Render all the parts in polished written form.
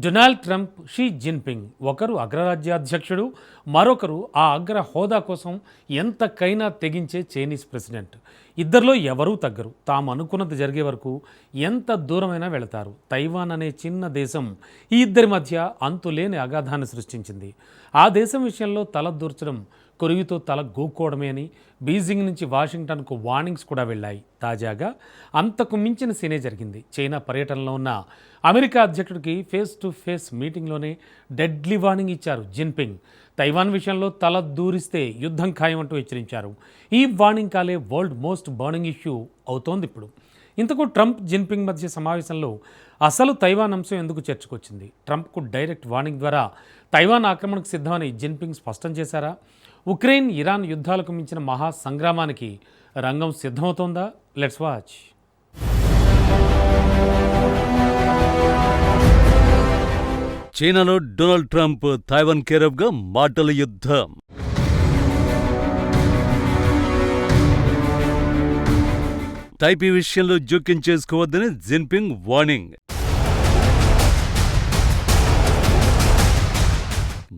Donald Trump, Xi Jinping ఒకరు అగ్రరాజ్యాధ్యక్షుడు, మరొకరు ఆ అగ్ర హోదా కోసం ఎంతకైనా తెగించే చైనీస్ ప్రెసిడెంట్. ఇద్దరిలో ఎవరూ తగ్గరు. తాము అనుకున్నది జరిగే వరకు ఎంత దూరమైనా వెళతారు. తైవాన్ అనే చిన్న దేశం ఈ ఇద్దరి మధ్య అంతులేని అగాధాన్ని సృష్టించింది. ఆ దేశం విషయంలో తల దూర్చడం కొరివితో తల గోక్కోవడమే అని బీజింగ్ నుంచి వాషింగ్టన్కు వార్నింగ్స్ కూడా వెళ్ళాయి. తాజాగా అంతకు మించిన సీనే జరిగింది. చైనా పర్యటనలో ఉన్న అమెరికా అధ్యక్షుడికి ఫేస్ టు ఫేస్ మీటింగ్లోనే డెడ్లీ వార్నింగ్ ఇచ్చారు జిన్పింగ్. తైవాన్ విషయంలో తల దూరిస్తే యుద్ధం ఖాయమంటూ హెచ్చరించారు. ఈ వార్నింగ్ కాలే వరల్డ్ మోస్ట్ బర్నింగ్ ఇష్యూ అవుతోంది ఇప్పుడు. ఇంతకు ట్రంప్, జిన్పింగ్ మధ్య సమావేశంలో అసలు తైవాన్ అంశం ఎందుకు చర్చకొచ్చింది? ట్రంప్కు డైరెక్ట్ వార్నింగ్ ద్వారా తైవాన్ ఆక్రమణకు సిద్ధమని జిన్పింగ్ స్పష్టం చేశారా? ఉక్రెయిన్, ఇరాన్ యుద్ధాలకు మించిన మహా సంగ్రామానికి రంగం సిద్ధమవుతోందా? Let's watch. చైనాలో డొనాల్డ్ ట్రంప్ తైవాన్ కేరఫ్గా మాటల యుద్ధం. తైపీ విషయంలో జోక్యం చేసుకోవద్దని జిన్పింగ్ వార్నింగ్.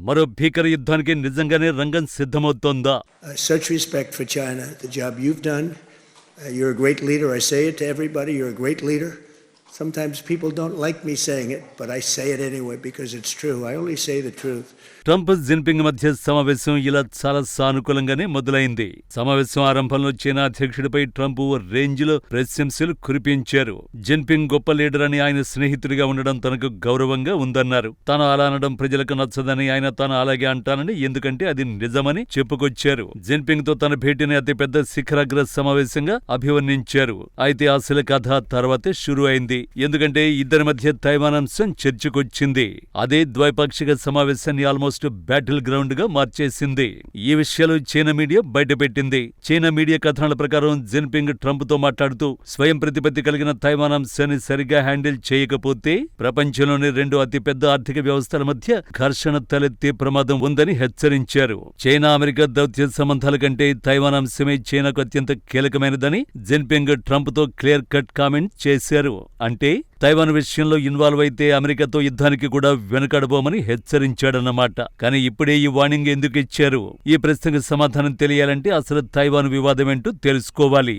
మరో భీకర యుద్ధానికి నిజంగానే రంగం సిద్ధమవుతోందా? Such respect for China, the job you've done. You're a great leader. I say it to everybody. You're a great leader. Sometimes people don't like me saying it, but I say it anyway because it's true. I only say the truth. Trump, Jinping మధ్య సమావేశం ఇలా చాలా సానుకూలంగానే మొదలైంది. సమావేశం ఆరంభంలో China అధ్యక్షుడిపై Trump రేంజ్లో ప్రశంసలు కురిపించారు. జిన్పింగ్ గొప్ప లీడర్ అని, ఆయన స్నేహితుడిగా ఉండడం తనకు గౌరవంగా ఉందన్నారు. తాను అలా అనడం ప్రజలకు నచ్చదని, ఆయన తాను అలాగే అంటానని, ఎందుకంటే అది నిజమని చెప్పుకొచ్చారు. జిన్పింగ్ తో తన భేటీని అతిపెద్ద శిఖరాగ్ర సమావేశంగా అభివర్ణించారు. అయితే అసలు కథ తర్వాతే షురూ అయింది. ఎందుకంటే ఇద్దరి మధ్య తైవాన్ అంశం చర్చకొచ్చింది. అదే ద్వైపాక్షిక సమావేశాన్ని ఆల్మోస్ట్ బ్యాటిల్ గ్రౌండ్ గా మార్చేసింది. ఈ విషయాలు చైనా మీడియా బయటపెట్టింది. చైనా మీడియా కథనాల ప్రకారం జిన్పింగ్ ట్రంప్ తో మాట్లాడుతూ స్వయం ప్రతిపత్తి కలిగిన తైవాన్ అంశాన్ని సరిగ్గా హ్యాండిల్ చేయకపోతే ప్రపంచంలోని రెండు అతిపెద్ద ఆర్థిక వ్యవస్థల మధ్య ఘర్షణ తలెత్తే ప్రమాదం ఉందని హెచ్చరించారు. చైనా అమెరికా దౌత్య సంబంధాల కంటే తైవాన్ అంశమే చైనాకు అత్యంత కీలకమైనదని జిన్పింగ్ ట్రంప్ తో క్లియర్ కట్ కామెంట్ చేశారు. అంటే తైవాన్ విషయంలో ఇన్వాల్వ్ అయితే అమెరికాతో యుద్ధానికి కూడా వెనుకడబోమని హెచ్చరించాడన్నమాట. కానీ ఇప్పుడే ఈ వార్నింగ్ ఎందుకు ఇచ్చారు? ఈ ప్రశ్నకు సమాధానం తెలియాలంటే అసలు తైవాన్ వివాదమేంటో తెలుసుకోవాలి.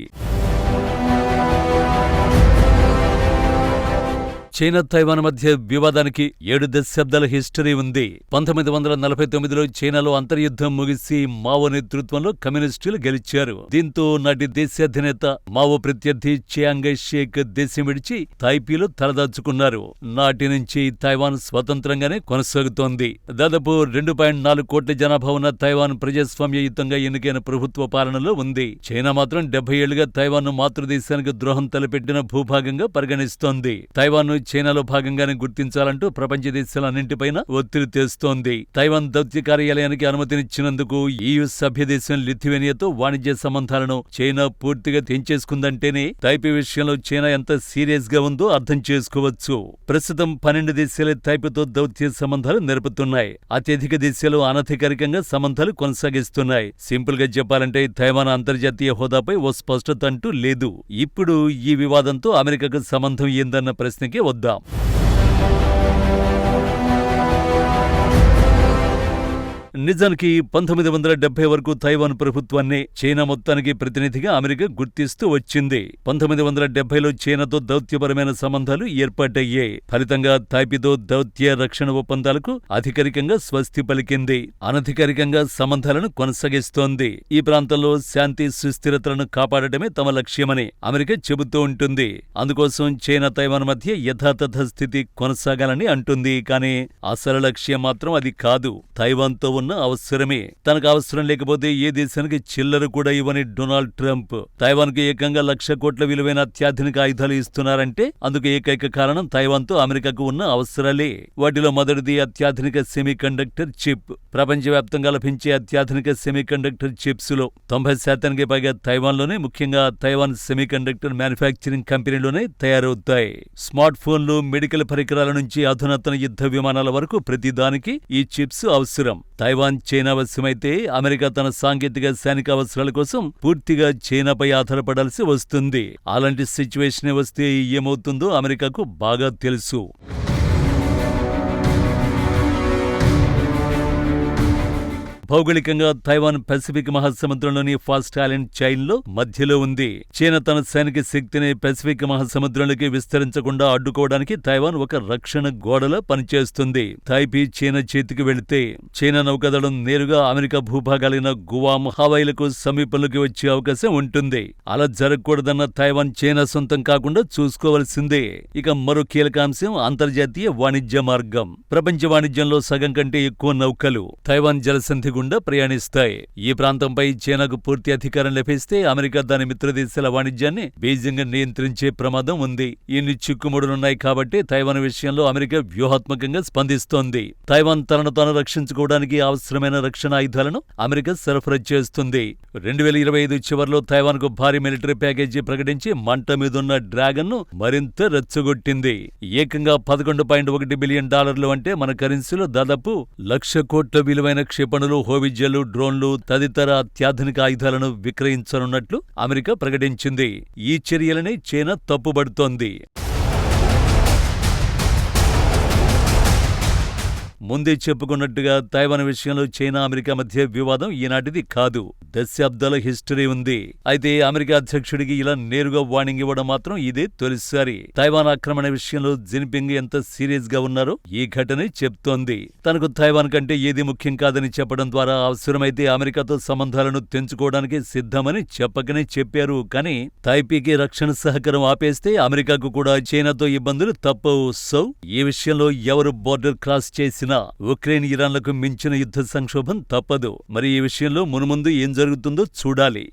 చైనా, తైవాన్ మధ్య వివాదానికి 7 దశాబ్దాల హిస్టరీ ఉంది. 1949లో చైనాలో అంతర్యుద్ధం ముగిసి మావో నేతృత్వంలో కమ్యూనిస్టులు గెలిచారు. దీంతో నాటి దేశాధినేత మావో ప్రత్యర్థి చియాంగ్ షేక్ దేశం విడిచి తైపీలో తలదాచుకున్నారు. నాటి నుంచి తైవాన్ స్వతంత్రంగానే కొనసాగుతోంది. దాదాపు 2.4 కోట్ల జనాభా ఉన్న తైవాన్ ప్రజాస్వామ్యయుతంగా ఎన్నికైన ప్రభుత్వ పాలనలో ఉంది. చైనా మాత్రం 70 ఏళ్లుగా తైవాన్ మాతృదేశానికి ద్రోహం తలపెట్టిన భూభాగంగా పరిగణిస్తోంది. తైవాన్ చైనాలో భాగంగానే గుర్తించాలంటూ ప్రపంచ దేశాలన్నింటిపైన ఒత్తిడి తెస్తోంది. తైవాన్ దౌత్య కార్యాలయానికి అనుమతినిచ్చినందుకు EU సభ్యదేశం లిథువేనియాతో వాణిజ్య సంబంధాలను చైనా పూర్తిగా తెంచేసుకుందంటేనే తైపీ విషయంలో చైనా ఎంత సీరియస్ గా ఉందో అర్థం చేసుకోవచ్చు. ప్రస్తుతం 12 దేశాలే తైపీతో దౌత్య సంబంధాలు నెరుపుతున్నాయి. అత్యధిక దేశాలు అనధికారికంగా సంబంధాలు కొనసాగిస్తున్నాయి. సింపుల్ గా చెప్పాలంటే తైవాన్ అంతర్జాతీయ హోదాపై ఓ స్పష్టత అంటూ లేదు. ఇప్పుడు ఈ వివాదంతో అమెరికాకు సంబంధం ఏందన్న ప్రశ్నకి వద్దాం. నిజానికి 1970 వరకు తైవాన్ ప్రభుత్వాన్ని చైనా మొత్తానికి ప్రతినిధిగా అమెరికా గుర్తిస్తూ వచ్చింది. 1970లో చైనాతో దౌత్యపరమైన సంబంధాలు ఏర్పాటయ్యాయి. ఫలితంగా తైపీతో దౌత్య రక్షణ ఒప్పందాలకు అధికారికంగా స్వస్తి పలికింది. అనధికారికంగా సంబంధాలను కొనసాగిస్తోంది. ఈ ప్రాంతంలో శాంతి సుస్థిరతలను కాపాడటమే తమ లక్ష్యమని అమెరికా చెబుతూ ఉంటుంది. అందుకోసం చైనా, తైవాన్ మధ్య యథాతథ స్థితి కొనసాగాలని అంటుంది. కానీ అసలు లక్ష్యం మాత్రం అది కాదు. తైవాన్తో ఉన్న అవసరమే. తనకు అవసరం లేకపోతే ఏ దేశానికి చిల్లర కూడా ఇవ్వని డొనాల్డ్ ట్రంప్ తైవాన్ కు ఏకంగా 1,00,000 కోట్ల విలువైన అత్యాధునిక ఆయుధాలు ఇస్తున్నారంటే అందుకు ఏకైక కారణం తైవాన్తో అమెరికాకు ఉన్న అవసరాలే. వాటిలో మొదటిది అత్యాధునిక సెమీకండక్టర్ చిప్. ప్రపంచవ్యాప్తంగా లభించే అత్యాధునిక సెమీకండక్టర్ చిప్స్ లో 90% పైగా తైవాన్లోనే, ముఖ్యంగా తైవాన్ సెమీకండక్టర్ మ్యానుఫ్యాక్చరింగ్ కంపెనీలోనే తయారవుతాయి. స్మార్ట్ ఫోన్లు, మెడికల్ పరికరాల నుంచి అధునాతన యుద్ధ విమానాల వరకు ప్రతిదానికి ఈ చిప్స్ అవసరం. తైవాన్ చైనా వశమైతే అమెరికా తన సాంకేతిక సైనిక అవసరాల కోసం పూర్తిగా చైనాపై ఆధారపడాల్సి వస్తుంది. అలాంటి సిచ్యువేషన్ వస్తే ఏమవుతుందో అమెరికాకు బాగా తెలుసు. భౌగోళికంగా తైవాన్ పసిఫిక్ మహాసముద్రంలోని ఫాస్ట్ ఐలాండ్ చైన్లో మధ్యలో ఉంది. చైనా తన సైనిక శక్తిని పసిఫిక్ మహాసముద్రంలోకి విస్తరించకుండా అడ్డుకోవడానికి తైవాన్ ఒక రక్షణ గోడలా పనిచేస్తుంది. తైపీ చైనా చేతికి వెళితే చైనా నౌకాదళం నేరుగా అమెరికా భూభాగాలైన గువామ్, హవాయిలకు సమీపంలోకి వచ్చే అవకాశం ఉంటుంది. అలా జరగకూడదన్న తైవాన్ చైనా సొంతం కాకుండా చూసుకోవలసిందే. ఇక మరో కీలక అంశం అంతర్జాతీయ వాణిజ్య మార్గం. ప్రపంచ వాణిజ్యంలో సగం కంటే ఎక్కువ నౌకలు తైవాన్ జలసంధి గుండా ప్రయాణిస్తాయి. ఈ ప్రాంతంపై చైనాకు పూర్తి అధికారం లభిస్తే అమెరికా దాని మిత్రదేశాల వాణిజ్యాన్ని బీజింగ్ నియంత్రించే ప్రమాదం ఉంది. ఇన్ని చిక్కుముడులున్నాయి కాబట్టి తైవాన్ విషయంలో అమెరికా వ్యూహాత్మకంగా స్పందిస్తోంది. తైవాన్ తనను తాను రక్షించుకోవడానికి అవసరమైన రక్షణ ఆయుధాలను అమెరికా సరఫరా చేస్తుంది. 2025 చివర్లో తైవాన్ కు భారీ మిలిటరీ ప్యాకేజీ ప్రకటించి మంట మీదున్న డ్రాగన్ ను మరింత రెచ్చగొట్టింది. ఏకంగా $11.1 బిలియన్ అంటే మన కరెన్సీలో దాదాపు 1,00,000 కోట్ల విలువైన క్షిపణులు, హోవిజ్జలు, డ్రోన్లు తదితర అత్యాధునిక ఆయుధాలను విక్రయించనున్నట్లు అమెరికా ప్రకటించింది. ఈ చర్యలని చైనా తప్పుబడుతోంది. ముందే చెప్పుకున్నట్టుగా తైవాన్ విషయంలో చైనా, అమెరికా మధ్య వివాదం ఈనాటిది కాదు. దశాబ్దాల హిస్టరీ ఉంది. అయితే అమెరికా అధ్యక్షుడికి ఇలా నేరుగా వార్నింగ్ ఇవ్వడం మాత్రం ఇదే తొలిసారి. తైవాన్ ఆక్రమణ విషయంలో జిన్పింగ్ ఎంత సీరియస్ గా ఉన్నారో ఈ ఘటనే చెప్తోంది. తనకు తైవాన్ కంటే ఏది ముఖ్యం కాదని చెప్పడం ద్వారా అవసరమైతే అమెరికాతో సంబంధాలను తెంచుకోవడానికి సిద్ధమని చెప్పకనే చెప్పారు. కానీ తైపీకి రక్షణ సహకారం ఆపేస్తే అమెరికాకు కూడా చైనాతో ఇబ్బందులు తప్పవు. సో ఈ విషయంలో ఎవరు బోర్డర్ క్రాస్ చేసినా ఉక్రెయిన్, ఇరాన్లకు మించిన యుద్ధ సంక్షోభం తప్పదు. మరి ఈ విషయంలో మునుముందు ఏం జరుగుతుందో చూడాలి.